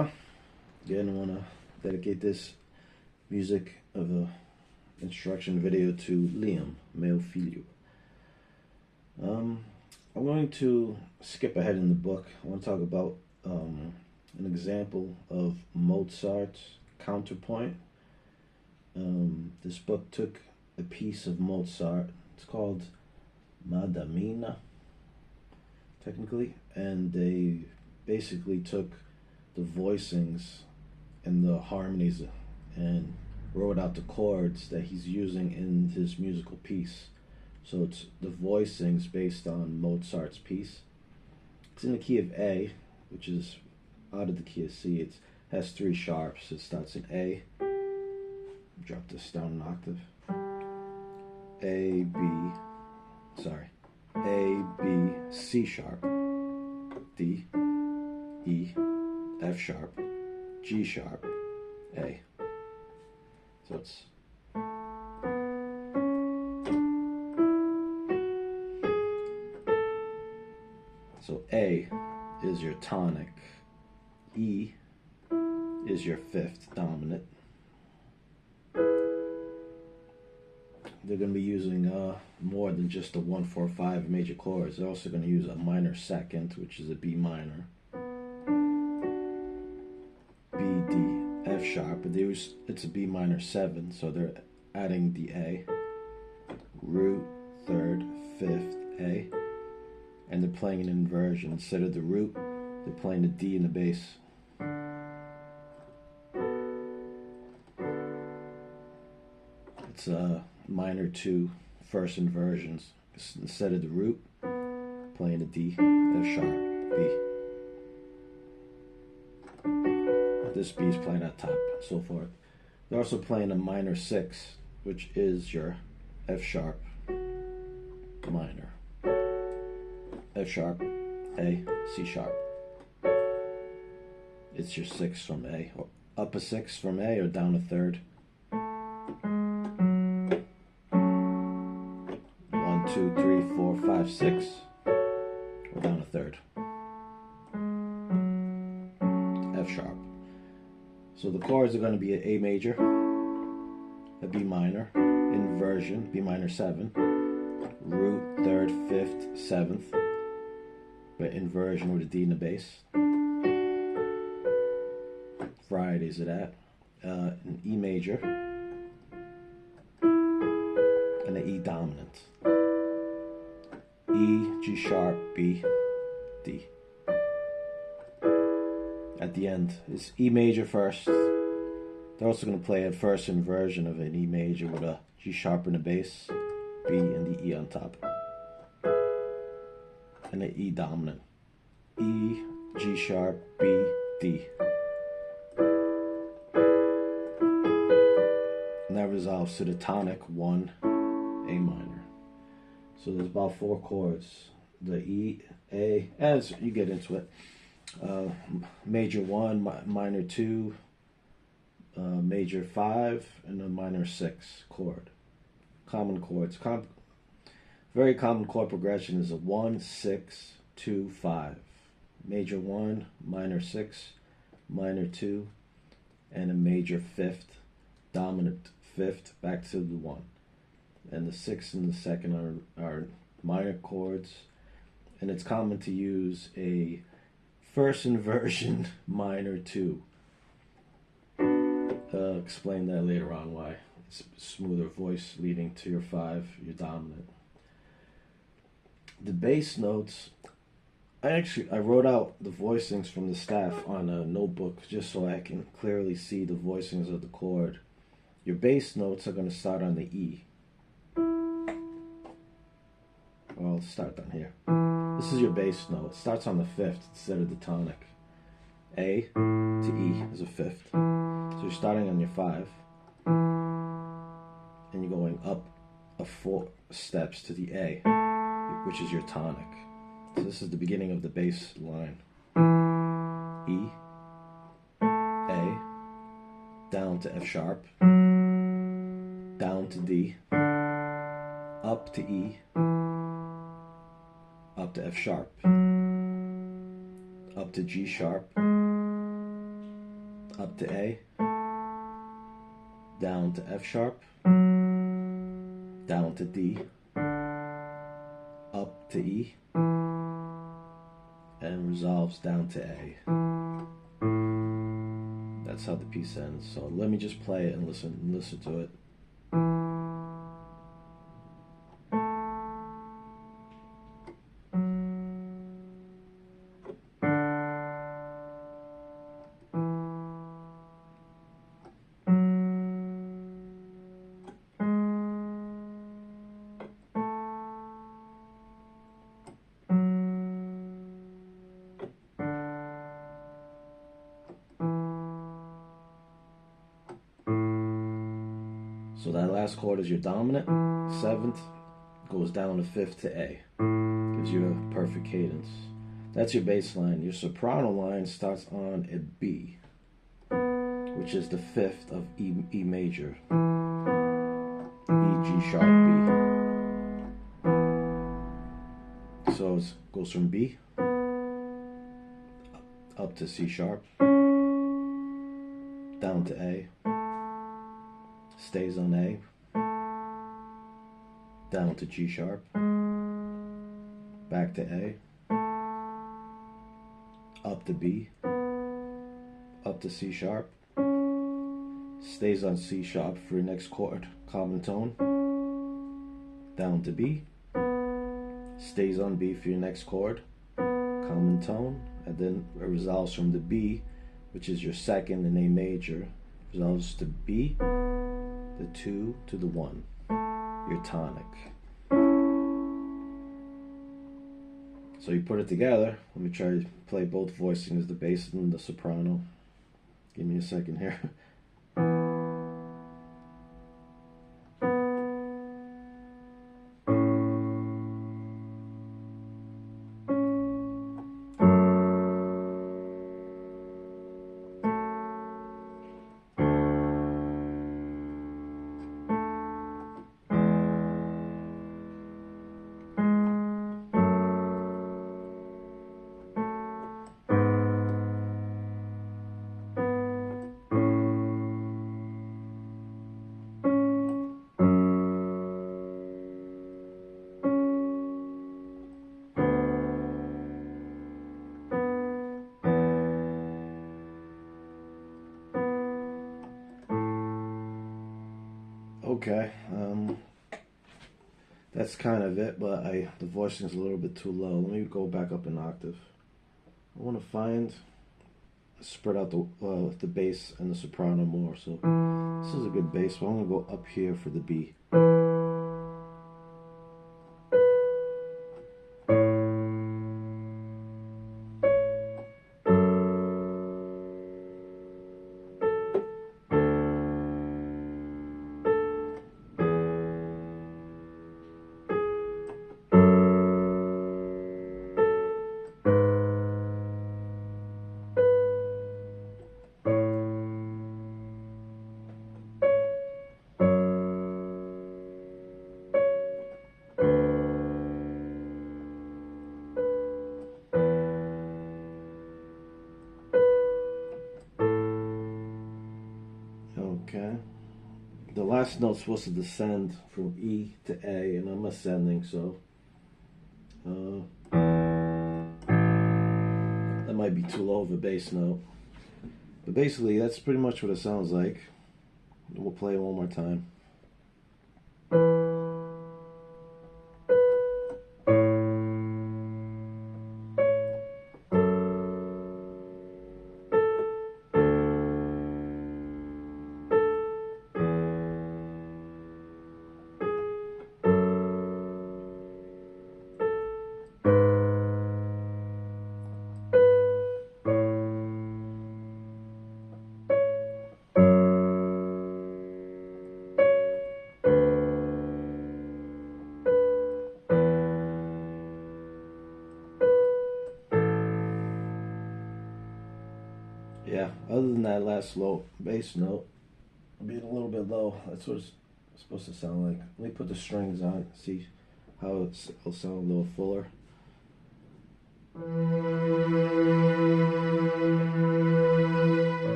Well, again, I want to dedicate this music of a instruction video to Liam, meu filho. I'm going to skip ahead in the book. I want to talk about an example of Mozart's counterpoint. This book took a piece of Mozart. It's called Madamina, technically, and they basically took the voicings and the harmonies and wrote out the chords that he's using in his musical piece. So it's the voicings based on Mozart's piece. It's in the key of A, which is out of the key of C. It has three sharps. It starts in A. Drop this down an octave. A, B, C sharp, D, E, F sharp, G sharp, A. So it's A is your tonic, E is your fifth dominant. They're going to be using more than just the 1, 4, 5 major chords. They're also going to use a minor second, which is a B minor, B, D, F sharp, but it's a B minor 7, so they're adding the A, root, third, fifth, A, and they're playing an inversion. Instead of the root, they're playing the D in the bass. It's minor 2 first inversions. Instead of the root, playing a D, F sharp, B. This B is playing at top, and so forth. They're also playing a minor 6, which is your F sharp minor. F sharp, A, C sharp. It's your 6 from A. Or up a 6 from A or down a third. 1, 2, 3, 4, 5, 6. Or down a third. F sharp. So the chords are going to be an A major, a B minor, inversion, B minor 7, root, third, fifth, seventh, but inversion with a D in the bass. Varieties of that. An E major and an E dominant. E, G sharp, B, D. At the end is E major first. They're also going to play a first inversion of an E major with a G sharp in the bass, B and the E on top, and an E dominant. E, G sharp, B, D. And that resolves to the tonic 1, A minor. So there's about 4 chords. The E, A, as you get into it. Major 1, minor 2, major 5, and a minor 6 chord. Common chords. Very common chord progression is a 1, 6, 2, 5. Major 1, minor 6, minor 2, and a major 5th, dominant 5th, back to the 1. And the 6th and the 2nd are minor chords, and it's common to use a first inversion minor 2. Explain that later on why. It's a smoother voice leading to your 5, your dominant. The bass notes, I wrote out the voicings from the staff on a notebook just so I can clearly see the voicings of the chord. Your bass notes are going to start on the E. Well, I'll start down here. This is your bass note. It starts on the 5th instead of the tonic. A to E is a 5th. So you're starting on your 5. And you're going up 4 steps to the A, which is your tonic. So this is the beginning of the bass line. E, A, down to F sharp, down to D, up to E, up to F sharp, up to G sharp, up to A, down to F sharp, down to D, up to E, and resolves down to A. That's how the piece ends. So let me just play it and listen to it. So that last chord is your dominant, 7th, goes down to 5th to A. Gives you a perfect cadence. That's your bass line. Your soprano line starts on a B, which is the 5th of E major. E, G sharp, B. So it goes from B up to C sharp, down to A, stays on A, down to G sharp, back to A, up to B, up to C sharp, stays on C sharp for your next chord, common tone, down to B, stays on B for your next chord, common tone, and then it resolves from the B, which is your 2nd in A major, resolves to B, the 2 to the 1, your tonic. So you put it together. Let me try to play both voicings, the bass and the soprano. Give me a second here. Okay, that's kind of it, but the voicing is a little bit too low. Let me go back up an octave. I want to spread out the bass and the soprano more. So this is a good bass, but I'm going to go up here for the B. Okay. The last note's supposed to descend from E to A, and I'm ascending, so that might be too low of a bass note. But basically, that's pretty much what it sounds like. We'll play it one more time. Yeah, other than that last low bass note being a little bit low, that's what it's supposed to sound like. Let me put the strings on, see how it'll sound a little fuller.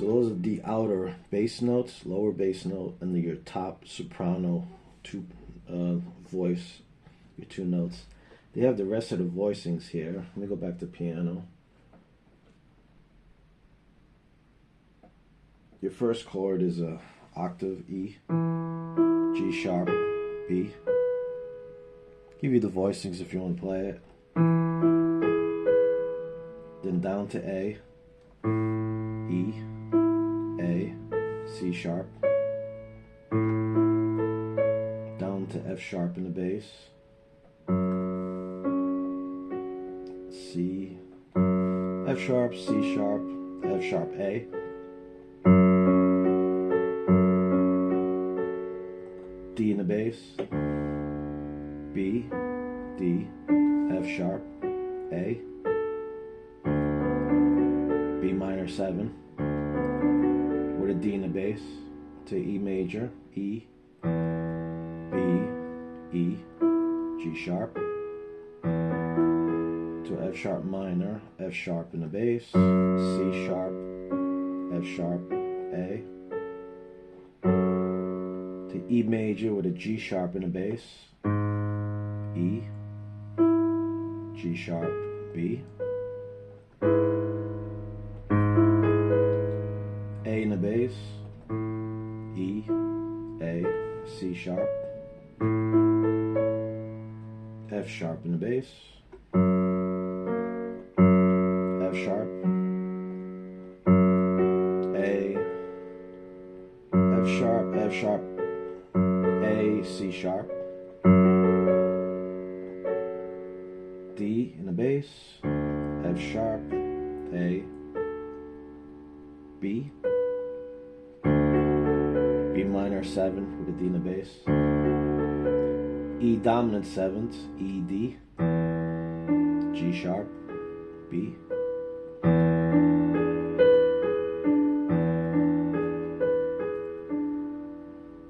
those are the outer bass notes, lower bass note, and your top soprano voice, your two notes. They have the rest of the voicings here. Let me go back to piano. Your first chord is a octave E, G sharp, B. Give you the voicings if you want to play it. Then down to A, E, A, C sharp. Down to F sharp in the bass. C, F sharp, C sharp, F sharp, A. D in the bass. B, D, F sharp, A. B minor 7 with a D in the bass to E major, E, B, E, G sharp to F sharp minor, F sharp in the bass, C sharp, F sharp, A to E major with a G sharp in the bass, E, G sharp, B, A in the bass, E, A, C sharp, F sharp in the bass, F sharp, A, F sharp, F sharp, A, C sharp, D in the bass, F sharp, A, B, B minor 7 with a D in the bass, E dominant 7th, E, D, G sharp, B,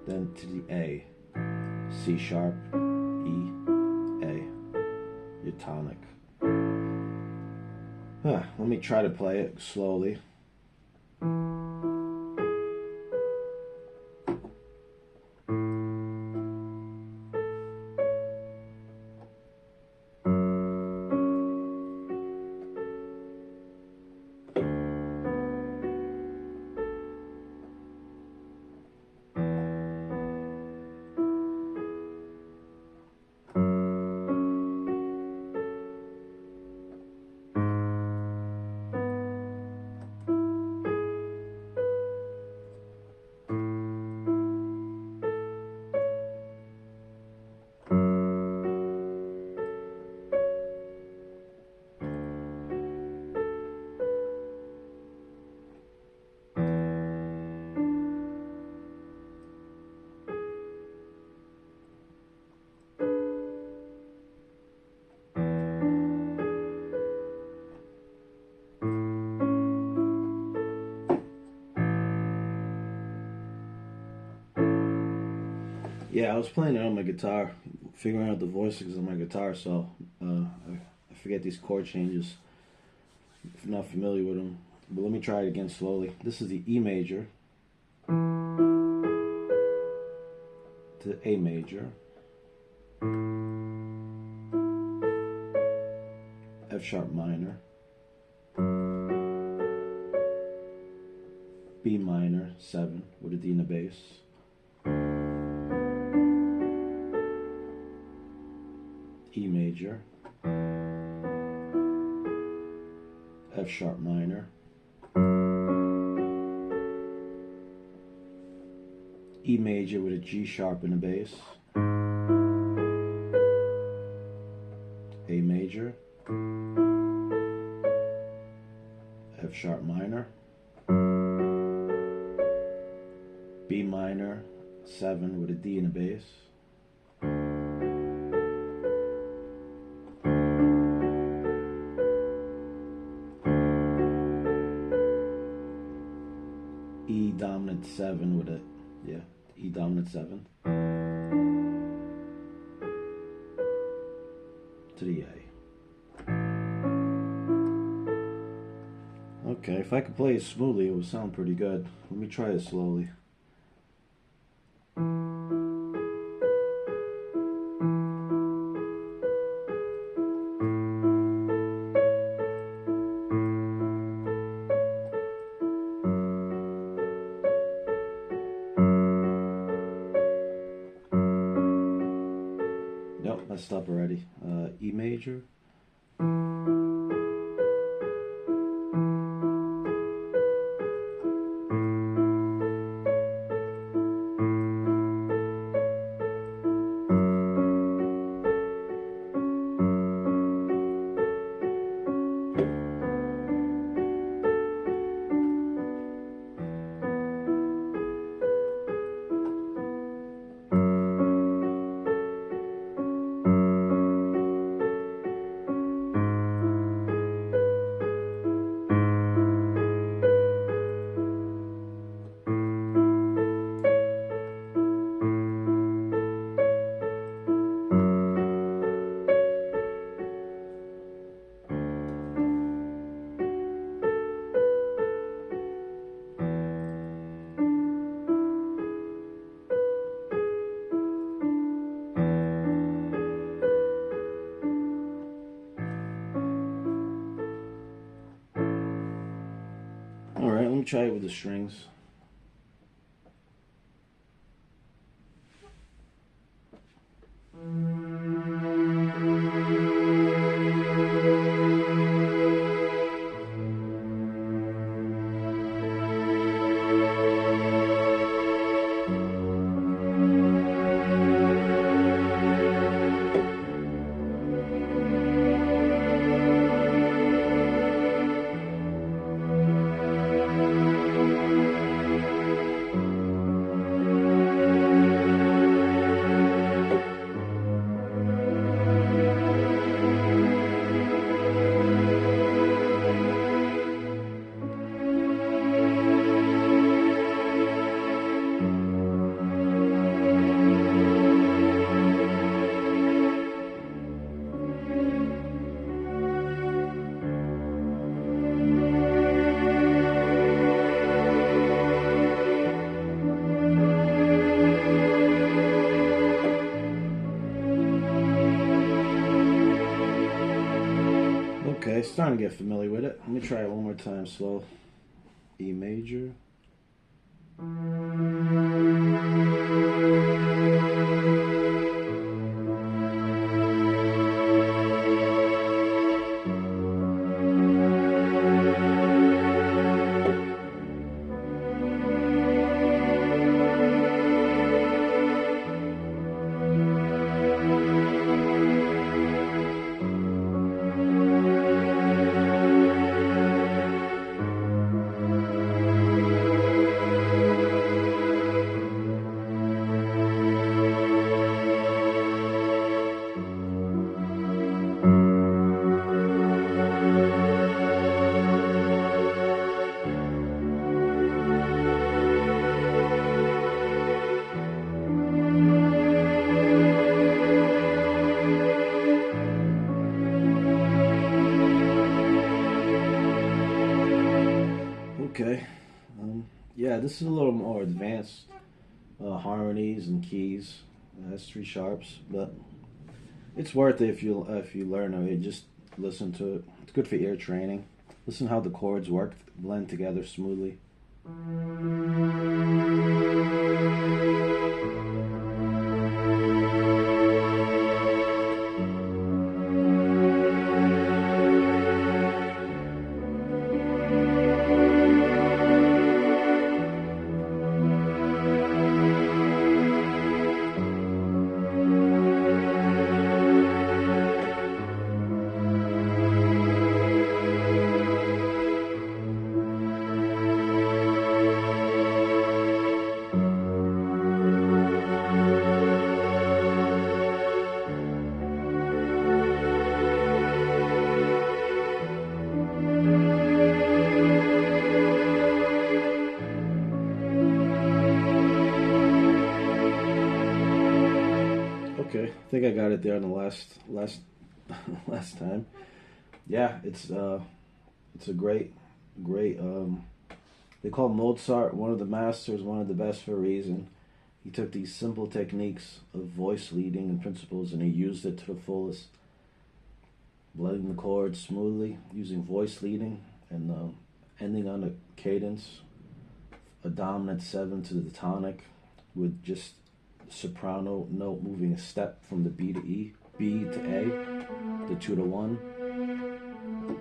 then to the A, C sharp, E, A, your tonic. Let me try to play it slowly. Yeah, I was playing it on my guitar, figuring out the voicings on my guitar, so I forget these chord changes if you're not familiar with them. But let me try it again slowly. This is the E major to A major, F sharp minor, B minor 7 with a D in the bass, E major, F sharp minor, E major with a G sharp in the bass, A major, F sharp minor, B minor 7 with a D in the bass, E dominant 7 with a, E dominant 7 to the A. Okay. Okay, if I could play it smoothly, it would sound pretty good. Let me try it slowly. Nope, I stopped already. E major. Alright, let me try it with the strings. Okay, starting to get familiar with it. Let me try it one more time slow. E major. Okay. Yeah, this is a little more advanced harmonies and keys. That's three sharps, but it's worth it if you learn it. Just listen to it. It's good for ear training. Listen how the chords work, blend together smoothly. Okay, I think I got it there on the last time. Yeah, it's a great great. They call Mozart one of the masters, one of the best for a reason. He took these simple techniques of voice leading and principles and he used it to the fullest, blending the chords smoothly, using voice leading and ending on a cadence, a dominant 7 to the tonic, with just soprano note moving a step from the B to E, B to A, the 2 to 1.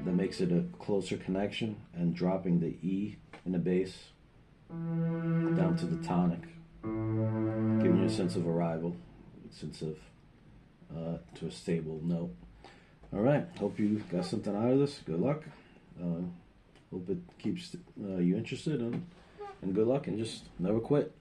That makes it a closer connection, and dropping the E in the bass down to the tonic, giving you a sense of arrival, a sense of to a stable note. All right, hope you got something out of this. Good luck. Hope it keeps you interested, and good luck, and just never quit.